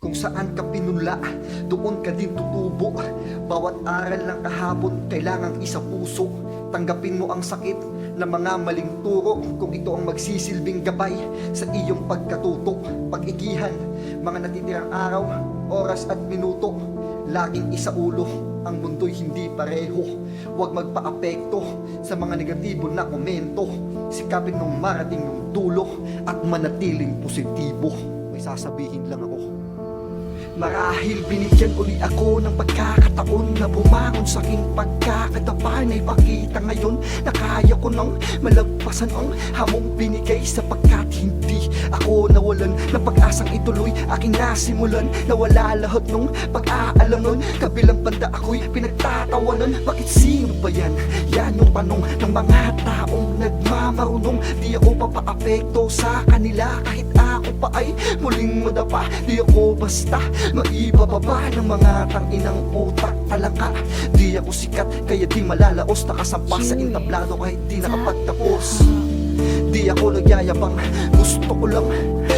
Kung saan ka pinula, doon ka din tutubo. Bawat aral ng kahapon, kailangang isa puso. Tanggapin mo ang sakit ng mga maling turo, kung ito ang magsisilbing gabay sa iyong pagkatuto. Pag-igihan, mga natitirang araw, oras at minuto, laging isa ulo. Ang mundo'y hindi pareho. Huwag magpa-apekto sa mga negatibo na komento. Sikapin mong marating yung dulo at manatiling positibo. May sasabihin lang ako. Marahil binigyan uli ako ng pagkakataon na bumangon sa aking pagkakadapa na ipakita ngayon na kaya ko nang malagpasan ang hamong binigay, sapagkat hindi ako nawalan ng pag-asang ituloy aking nasimulan. Nawala lahat nung pag-aalam nun, kabilang banda ako'y pinagtatawanan. Bakit sino ba yan? Yan yung tanong ng mga taong nagmamarunong. Di ako papaapekto sa kanila kahit ako pa ay muling madapa. Di ako basta maibababa ng mga tanginang utak talaka. Di ako sikat kaya di malalaos, nakasampa sa entablado kahit di nakapagtapos. Di ako nagyayabang, gusto ko lang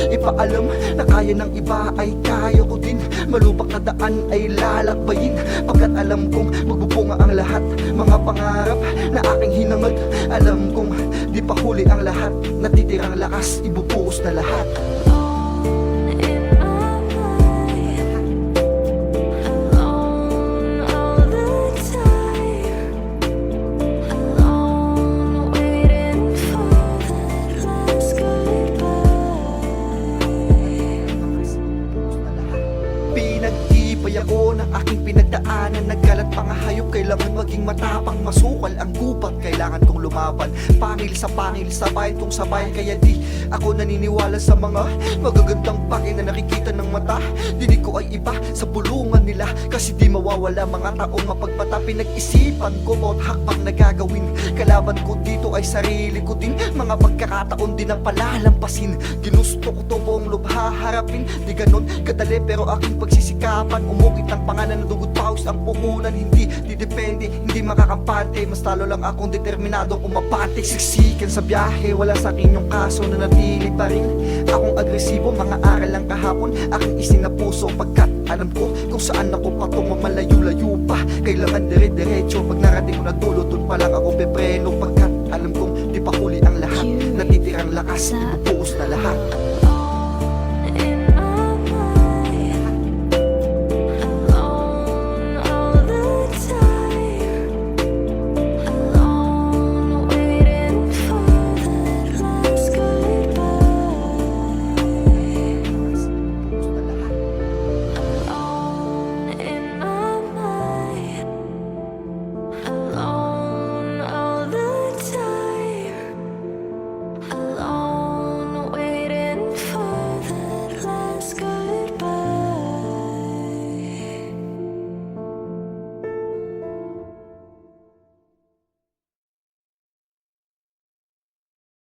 ipaalam na kaya ng iba ay kaya ko din. Malubak na daan ay lalakbayin, pagkat alam kong magbubunga ang lahat. Mga pangarap na aking hinangad, alam kong di pa huli ang lahat. Natitirang lakas, ibubuhos na lahat. Pinag-ibay ako ng aking pinagdaanan, nagkalat pa nga hayop, kailangan maging matapang. Masukal ang gubat, kailangan kong lumaban. Pangil sa bayan kong sabay. Kaya di ako naniniwala sa mga magagandang bagay na nakikita ng mata. Dinig ko ay iba sa bulungan nila, kasi di mawawala mga taong mapagmata. Pinag-isipan ko bawat hakbang na gagawin, kalaban ko dito ay sarili ko din. Mga pagkakataon din na palalampasin, ginusto ko to buong lubha harapin. Di ganon kadali pero aking pagsisikapan, umukit ng pangalan ng dugot pawis ang puhunan. Hindi didepende, hindi makakampante, mas talo lang akong determinadong umapante. Siksikan sa biyahe, wala sa akin yung kaso na natili pa rin. Akong agresibo, mga aral lang kahapon aking isinapuso, pagkat alam ko kung saan ako patungo, malayo-layo pa. Kailangan dire-diretso, pag narating ko na dulo, dun pa lang ako pepreno. Pagkat alam kong di pa huli ang lahat, natitirang lakas, ibubuhos na lahat.